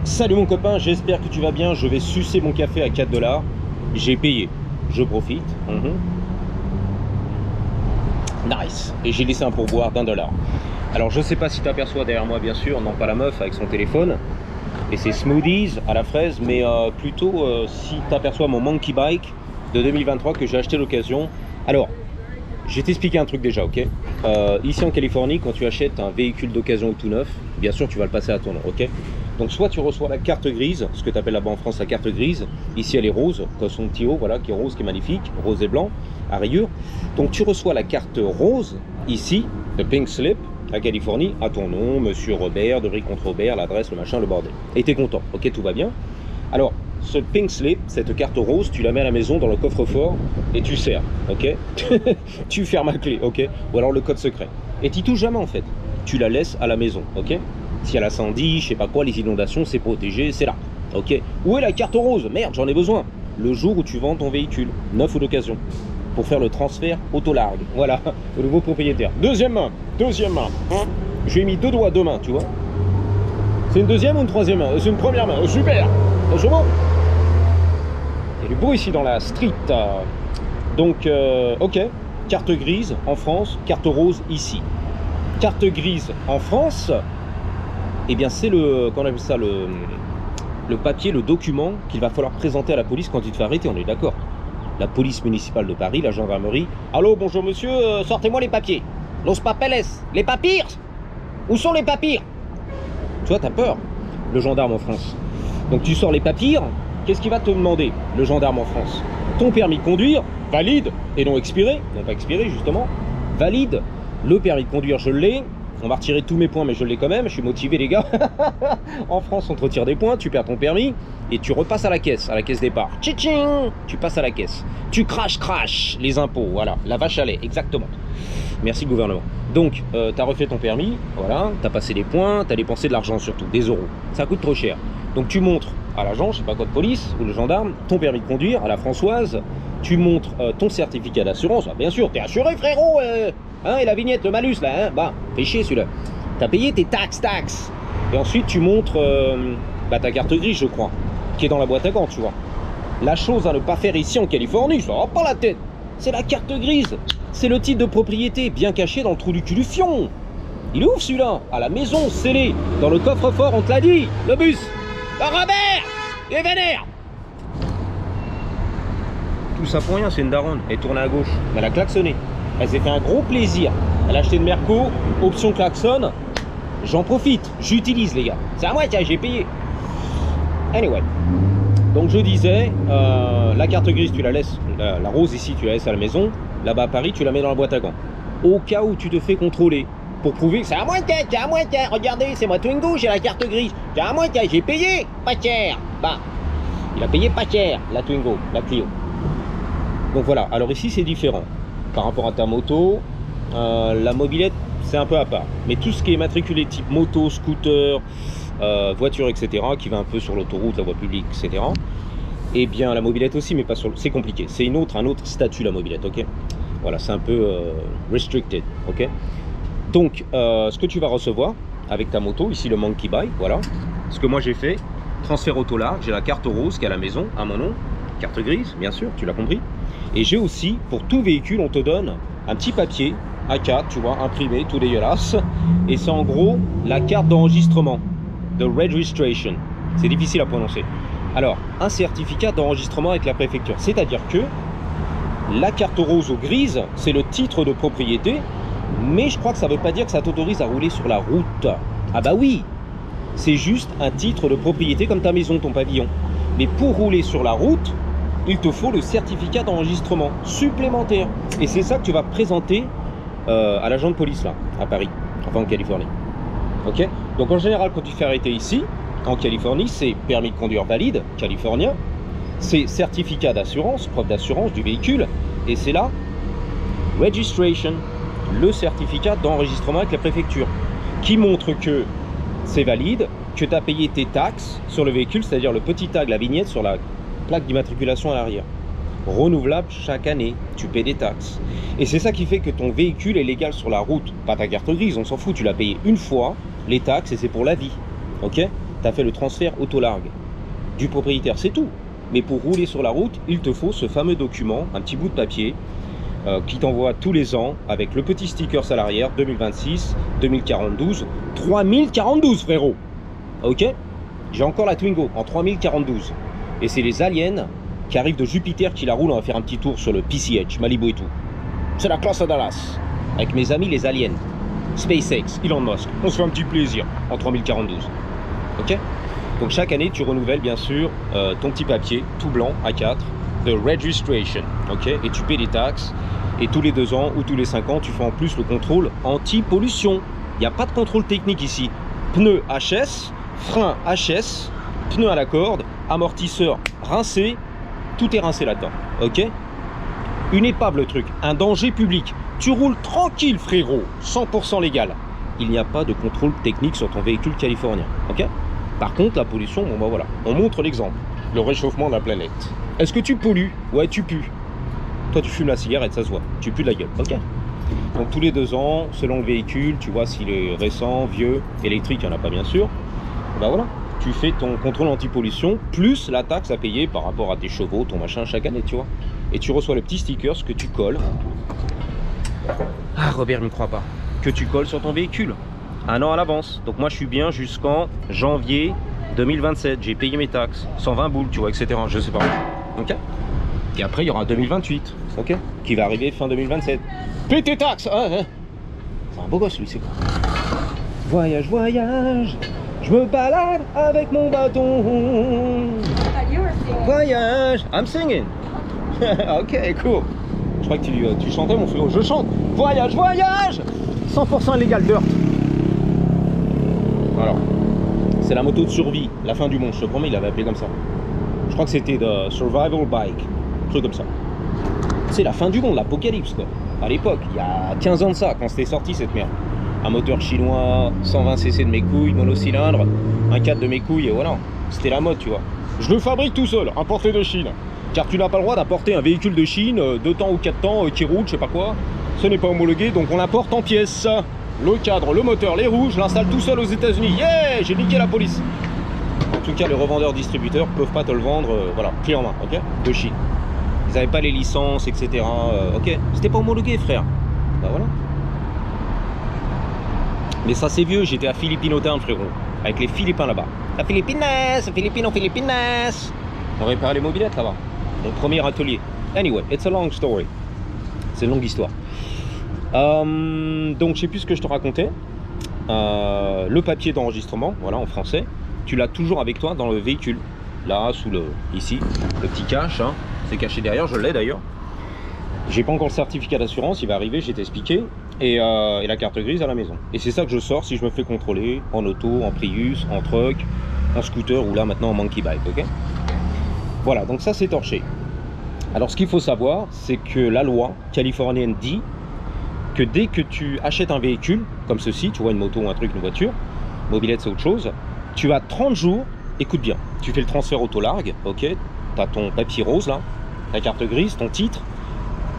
Salut mon copain, j'espère que tu vas bien. Je vais sucer mon café à 4 $. J'ai payé, je profite. Nice. Et j'ai laissé un pourboire d'1 $. Alors je sais pas si tu aperçois derrière moi, bien sûr, non pas la meuf avec son téléphone et ses smoothies à la fraise, mais plutôt si tu aperçois mon monkey bike de 2023 que j'ai acheté à l'occasion. Alors, je vais t'expliquer un truc déjà, ok. Ici en Californie, quand tu achètes un véhicule d'occasion ou tout neuf, bien sûr tu vas le passer à ton nom, ok. Donc soit tu reçois la carte grise, ce que tu appelles là-bas en France la carte grise. Ici elle est rose, comme son petit haut, voilà, qui est rose, qui est magnifique, rose et blanc, à rayures. Donc tu reçois la carte rose, ici, de Pink Slip, à Californie, à ton nom, Monsieur Robert, de contre Robert, l'adresse, le machin, le bordel. Et t'es content, ok, tout va bien. Alors, ce Pink Slip, cette carte rose, tu la mets à la maison dans le coffre-fort et tu serres, ok. Tu fermes à clé, ok. Ou alors le code secret. Et t'y touches jamais en fait. Tu la laisses à la maison, ok. S'il y a l'incendie, je sais pas quoi, les inondations, c'est protégé, c'est là, ok. Où est la carte rose? Merde, j'en ai besoin. Le jour où tu vends ton véhicule, neuf ou d'occasion, pour faire le transfert auto-largue, voilà, au nouveau propriétaire. Deuxième main. Je lui ai mis 2 doigts, 2 mains, tu vois. C'est une deuxième ou une troisième main? C'est une première main, super. C'est bon. Il y a du beau ici dans la street. Donc, ok, carte grise en France, carte rose ici. Carte grise en France, eh bien c'est le, qu'on appelle ça, le papier, le document qu'il va falloir présenter à la police quand il te fait arrêter, on est d'accord. La police municipale de Paris, la gendarmerie. Allô, bonjour monsieur, sortez-moi les papiers. Los papeles, les papiers. Où sont les papiers? Tu vois, t'as peur, le gendarme en France. Donc tu sors les papiers, qu'est-ce qu'il va te demander, le gendarme en France? Ton permis de conduire, valide, et non expiré, non pas expiré justement, valide. Le permis de conduire, je l'ai. On va retirer tous mes points, mais je l'ai quand même. Je suis motivé, les gars. En France, on te retire des points, tu perds ton permis et tu repasses à la caisse départ. Tching, tu passes à la caisse. Tu crash les impôts. Voilà, la vache à lait, exactement. Merci, gouvernement. Donc, tu as refait ton permis, voilà, tu as passé des points, tu as dépensé de l'argent surtout, des euros. Ça coûte trop cher. Donc, tu montres à l'agent, je sais pas quoi de police, ou le gendarme, ton permis de conduire, à la Françoise. Tu montres ton certificat d'assurance. Ah, bien sûr, t'es assuré, frérot. Hein, et la vignette, le malus, là, hein, bah, fais chier celui-là. T'as payé tes taxes. Et ensuite, tu montres ta carte grise, je crois, qui est dans la boîte à gants, tu vois. La chose à ne pas faire ici en Californie, ça va pas la tête. C'est la carte grise. C'est le titre de propriété, bien caché dans le trou du cul du fion. Il est ouf celui-là. À la maison, scellé. Dans le coffre-fort, on te l'a dit. Le bus. Le Robert. Il est vénère. Tout ça pour rien, c'est une daronne. Elle tourne à gauche. Elle a klaxonné. Elle s'est fait un gros plaisir. Elle a acheté une Merco, option klaxon. J'en profite, j'utilise les gars. C'est à moi, tiens, j'ai payé. Anyway. Donc je disais, la carte grise, tu la laisses. La rose ici, tu la laisses à la maison. Là-bas à Paris, tu la mets dans la boîte à gants. Au cas où tu te fais contrôler. Pour prouver que c'est à moi, tiens, regardez, c'est moi Twingo, j'ai la carte grise. C'est à moi, tiens, j'ai payé, pas cher. Bah, il a payé pas cher, la Twingo, la Clio. Donc voilà, alors ici c'est différent. Par rapport à ta moto, la mobilette c'est un peu à part. Mais tout ce qui est matriculé type moto, scooter, voiture, etc., qui va un peu sur l'autoroute, la voie publique, etc., et bien la mobilette aussi, mais pas sur... C'est compliqué. C'est un autre statut la mobilette, ok. Voilà, c'est un peu restricted, ok. Donc, ce que tu vas recevoir avec ta moto, ici le Monkey Bike, voilà. Ce que moi j'ai fait, transfert auto large, j'ai la carte rose qui est à la maison, à mon nom, carte grise, bien sûr, tu l'as compris. Et j'ai aussi, pour tout véhicule, on te donne un petit papier A4, tu vois, imprimé, tout dégueulasse. Et c'est en gros la carte d'enregistrement, de registration. C'est difficile à prononcer. Alors, un certificat d'enregistrement avec la préfecture. C'est-à-dire que la carte rose ou grise, c'est le titre de propriété, mais je crois que ça ne veut pas dire que ça t'autorise à rouler sur la route. Ah bah oui, c'est juste un titre de propriété comme ta maison, ton pavillon. Mais pour rouler sur la route, il te faut le certificat d'enregistrement supplémentaire. Et c'est ça que tu vas présenter à l'agent de police là, à Paris, enfin en Californie. Ok. Donc en général, quand tu fais arrêter ici, en Californie, c'est permis de conduire valide, californien. C'est certificat d'assurance, preuve d'assurance du véhicule. Et c'est là, registration, le certificat d'enregistrement avec la préfecture, qui montre que c'est valide, que tu as payé tes taxes sur le véhicule, c'est-à-dire le petit tag, la vignette sur la plaque d'immatriculation à l'arrière. Renouvelable chaque année, tu paies des taxes. Et c'est ça qui fait que ton véhicule est légal sur la route. Pas ta carte grise, on s'en fout, tu l'as payé une fois, les taxes, et c'est pour la vie. Ok? tu as fait le transfert autolargue du propriétaire, c'est tout. Mais pour rouler sur la route, il te faut ce fameux document, un petit bout de papier, qui t'envoie tous les ans avec le petit sticker à l'arrière, 2026, 2042, 3042 frérot. Ok, j'ai encore la Twingo en 3042. Et c'est les aliens qui arrivent de Jupiter qui la roulent. On va faire un petit tour sur le PCH, Malibu et tout. C'est la classe à Dallas. Avec mes amis les aliens. SpaceX, Elon Musk. On se fait un petit plaisir en 3042. Ok. Donc chaque année, tu renouvelles bien sûr ton petit papier tout blanc A4 de registration. Ok. Et tu paies les taxes. Et tous les 2 ans ou tous les 5 ans, tu fais en plus le contrôle anti-pollution. Il n'y a pas de contrôle technique ici. Pneus HS, frein HS, pneus à la corde, amortisseur rincé. Tout est rincé là-dedans. Ok. Une épave le truc. Un danger public. Tu roules tranquille frérot. 100% légal. Il n'y a pas de contrôle technique sur ton véhicule californien. Ok. Par contre, la pollution, bon bah voilà. On montre l'exemple. Le réchauffement de la planète. Est-ce que tu pollues? Ouais, tu pues. Toi, tu fumes la cigarette, ça se voit. Tu pues de la gueule. Ok. Donc tous les 2 ans, selon le véhicule, tu vois s'il est récent, vieux, électrique, il n'y en a pas bien sûr. Bah voilà. Tu fais ton contrôle anti-pollution plus la taxe à payer par rapport à tes chevaux, ton machin chaque année, tu vois. Et tu reçois le petit sticker, ce que tu colles. Ah, Robert ne me croit pas. Que tu colles sur ton véhicule. 1 an à l'avance. Donc moi je suis bien jusqu'en janvier 2027. J'ai payé mes taxes. 120 boules, tu vois, etc. Je sais pas. Ok. Et après il y aura 2028. Ok. Qui va arriver fin 2027. Paye tes taxes. Ah, ah. C'est un beau gosse lui, c'est quoi. Voyage, voyage. Je me balade avec mon bâton. Voyage. I'm singing. Ok, cool. Je crois que tu chantais mon frérot. Je chante. Voyage, voyage. 100% illégal dirt. Alors, c'est la moto de survie, la fin du monde, je te promets, il l'avait appelé comme ça. Je crois que c'était de Survival Bike, un truc comme ça. C'est la fin du monde, l'apocalypse quoi. À l'époque, il y a 15 ans de ça, quand c'était sorti cette merde. Un moteur chinois, 120 cc de mes couilles, monocylindre, un 4 de mes couilles, et voilà. C'était la mode, tu vois. Je le fabrique tout seul, importé de Chine. Car tu n'as pas le droit d'apporter un véhicule de Chine, 2 temps ou 4 temps, qui roule, je sais pas quoi. Ce n'est pas homologué, donc on l'importe en pièces. Le cadre, le moteur, les roues, je l'installe tout seul aux États-Unis. Yeah, j'ai niqué la police. En tout cas, les revendeurs distributeurs peuvent pas te le vendre, voilà, clé en main, ok, de Chine. Ils n'avaient pas les licences, etc. Ok, c'était pas homologué, frère. Bah voilà. Mais ça c'est vieux, j'étais à Filipino Town, frérot, avec les Philippins là-bas. La Philippines, Philippines. On réparait les mobylettes là-bas. Mon premier atelier. Anyway, it's a long story. C'est une longue histoire. Donc je sais plus ce que je te racontais. Le papier d'enregistrement, voilà en français, tu l'as toujours avec toi dans le véhicule. Là, sous le, ici, le petit cache, hein, c'est caché derrière, je l'ai d'ailleurs. J'ai pas encore le certificat d'assurance, il va arriver, j'ai expliqué. Et la carte grise à la maison. Et c'est ça que je sors si je me fais contrôler en auto, en Prius, en truck, en scooter ou là maintenant en monkey bike, ok. Voilà, donc ça c'est torché. Alors ce qu'il faut savoir, c'est que la loi californienne dit que dès que tu achètes un véhicule, comme ceci, tu vois une moto ou un truc, une voiture, mobilette c'est autre chose, tu as 30 jours, écoute bien, tu fais le transfert autolargue, ok, tu as ton papier rose là, ta carte grise, ton titre,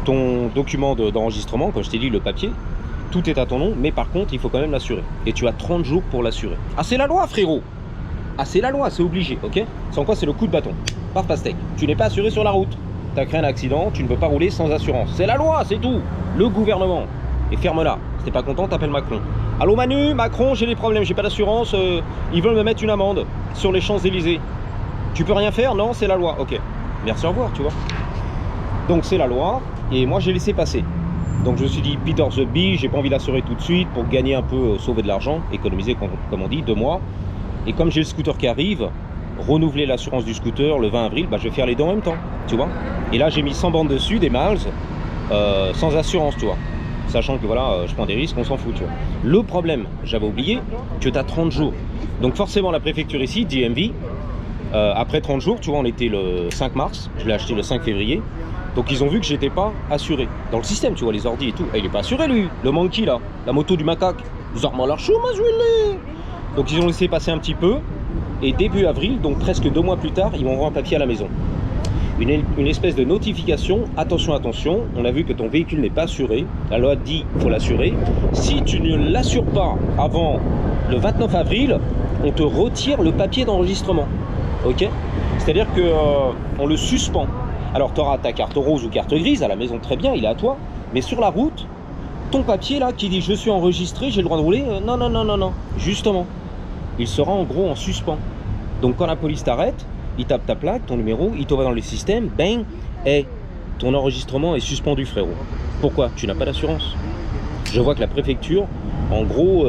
ton document d'enregistrement, comme je t'ai dit, le papier, tout est à ton nom, mais par contre, il faut quand même l'assurer. Et tu as 30 jours pour l'assurer. Ah, c'est la loi, frérot. Ah, c'est la loi, c'est obligé, ok. Sans quoi, c'est le coup de bâton. Paf, pastèque. Tu n'es pas assuré sur la route. Tu as créé un accident, tu ne peux pas rouler sans assurance. C'est la loi, c'est tout. Le gouvernement. Et ferme-la. Si t'es pas content, t'appelles Macron. Allô Manu, Macron, j'ai des problèmes, j'ai pas d'assurance. Ils veulent me mettre une amende sur les Champs-Élysées. Tu peux rien faire? Non, c'est la loi. Ok. Merci, au revoir, tu vois. Donc, c'est la loi. Et moi, j'ai laissé passer. Donc, je me suis dit, Peter the Bee, j'ai pas envie d'assurer tout de suite pour gagner un peu, sauver de l'argent, économiser, comme on dit, 2 mois. Et comme j'ai le scooter qui arrive, renouveler l'assurance du scooter le 20 avril, bah, je vais faire les deux en même temps, tu vois. Et là, j'ai mis 100 bandes dessus, des miles, sans assurance, tu vois. Sachant que voilà, je prends des risques, on s'en fout, tu vois. Le problème, j'avais oublié que tu as 30 jours. Donc, forcément, la préfecture ici, DMV, après 30 jours, tu vois, on était le 5 mars, je l'ai acheté le 5 février. Donc ils ont vu que j'étais pas assuré. Dans le système, tu vois, les ordi et tout. Et il est pas assuré lui, le monkey là, la moto du macaque. Ils ont remis leur chou, donc ils ont laissé passer un petit peu. Et début avril, donc presque 2 mois plus tard, ils m'envoient un papier à la maison. Une espèce de notification, attention, attention, on a vu que ton véhicule n'est pas assuré. La loi dit qu'il faut l'assurer. Si tu ne l'assures pas avant le 29 avril, on te retire le papier d'enregistrement. Ok? C'est-à-dire que on le suspend. Alors tu auras ta carte rose ou carte grise à la maison, très bien, il est à toi. Mais sur la route, ton papier là qui dit je suis enregistré, j'ai le droit de rouler, non, non, non, non, non. Justement, il sera en gros en suspens. Donc quand la police t'arrête, il tape ta plaque, ton numéro, il t'envoie dans le système, bang, et ton enregistrement est suspendu, frérot. Pourquoi? Tu n'as pas d'assurance. Je vois que la préfecture, en gros,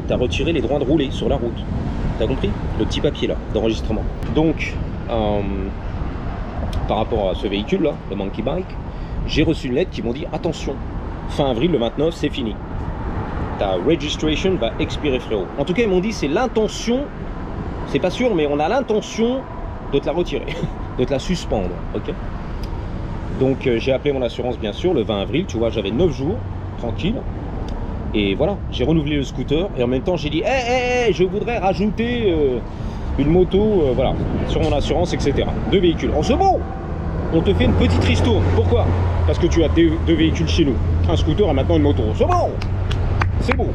t'a retiré les droits de rouler sur la route. T'as compris? Le petit papier là, d'enregistrement. Donc, par rapport à ce véhicule là, le Monkey Bike, j'ai reçu une lettre qui m'ont dit attention, fin avril, le 29, c'est fini. Ta registration va expirer, frérot. En tout cas, ils m'ont dit c'est l'intention, c'est pas sûr, mais on a l'intention de te la retirer, de te la suspendre, ok? Donc j'ai appelé mon assurance bien sûr le 20 avril, tu vois, j'avais 9 jours, tranquille. Et voilà, j'ai renouvelé le scooter et en même temps j'ai dit je voudrais rajouter une moto, voilà, sur mon assurance, etc. 2 véhicules. En ce bon, on te fait une petite ristourne. Pourquoi? Parce que tu as 2 véhicules chez nous. Un scooter et maintenant une moto. C'est bon, c'est bon.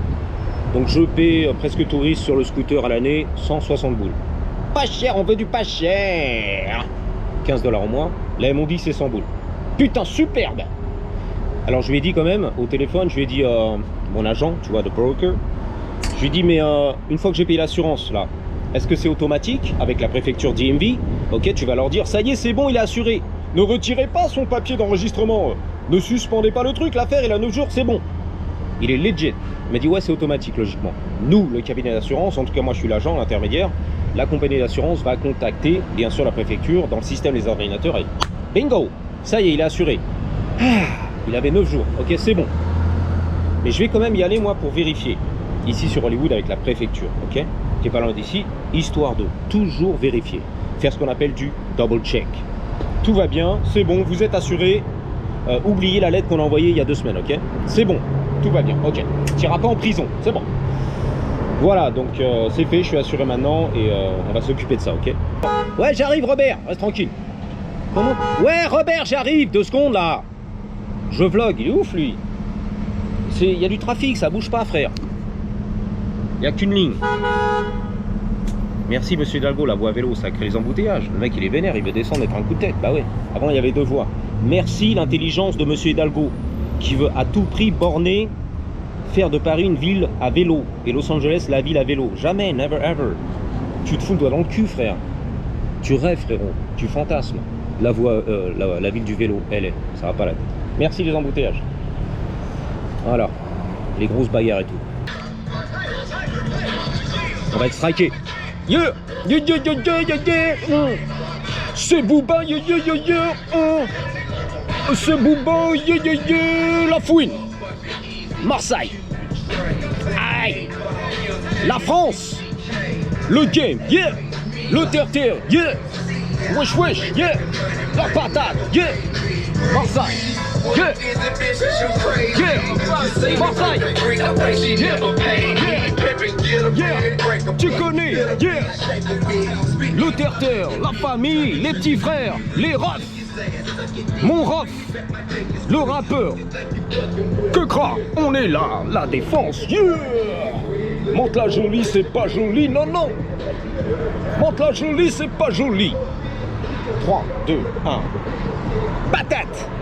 Donc je paie presque tout risque sur le scooter à l'année, 160 boules. Pas cher, on veut du pas cher. 15 $ au mois. Là ils m'ont dit c'est 100 boules. Putain, superbe. Alors je lui ai dit quand même, au téléphone, je lui ai dit, mon agent, tu vois, de broker, je lui ai dit, mais une fois que j'ai payé l'assurance, là, est-ce que c'est automatique avec la préfecture DMV? Ok, tu vas leur dire, ça y est, c'est bon, il est assuré. Ne retirez pas son papier d'enregistrement. Ne suspendez pas le truc, l'affaire, il a 9 jours, c'est bon. Il est legit. Il m'a dit, ouais, c'est automatique, logiquement. Nous, le cabinet d'assurance, en tout cas, moi, je suis l'agent, l'intermédiaire, la compagnie d'assurance va contacter, bien sûr, la préfecture, dans le système des ordinateurs, et bingo, ça y est, il est assuré. Il avait 9 jours, ok, c'est bon. Mais je vais quand même y aller, moi, pour vérifier. Ici, sur Hollywood, avec la préfecture, ok, qui est pas loin d'ici, histoire de toujours vérifier. Faire ce qu'on appelle du double check. Tout va bien, c'est bon, vous êtes assuré. Oubliez la lettre qu'on a envoyée il y a 2 semaines, ok. C'est bon, tout va bien, ok. Tu n'iras pas en prison, c'est bon. Voilà, donc c'est fait, je suis assuré maintenant et on va s'occuper de ça, ok. Ouais, j'arrive, Robert, reste tranquille. Comment? Ouais, Robert, j'arrive, 2 secondes, là. Je vlog, il est ouf lui. Il y a du trafic, ça bouge pas, frère. Il n'y a qu'une ligne. Merci monsieur Hidalgo, la voie à vélo, ça crée les embouteillages. Le mec il est vénère, il veut descendre et prendre un coup de tête. Bah ouais, avant il y avait 2 voies. Merci l'intelligence de monsieur Hidalgo, qui veut à tout prix borner, faire de Paris une ville à vélo. Et Los Angeles la ville à vélo. Jamais, never ever. Tu te fous le doigt dans le cul, frère. Tu rêves, frérot, tu fantasmes. La voie, la ville du vélo, elle est, ça va pas la tête. Merci les embouteillages. Voilà, les grosses bagarres et tout. On va être striké. Yeah, yeah, yeah, yeah, yeah, yeah. C'est Booba, yeah, yeah, yeah, yeah. C'est Booba, yeah, yeah, yeah. La fouine. Marseille. Aïe. La France. Le game, yeah. Le terre-terre, yeah. Wesh, wesh, yeah. La patate, yeah. Marseille. Yeah. Yeah. Marseille. Yeah. Yeah. Yeah. Tu connais. Yeah. Le terre-terre, la famille, les petits frères, les refs. Mon ref, le rappeur. Que cra, on est là, la défense. Yeah. Monte la jolie, c'est pas joli, non, non. Monte la jolie, c'est pas joli. 3, 2, 1. Patate.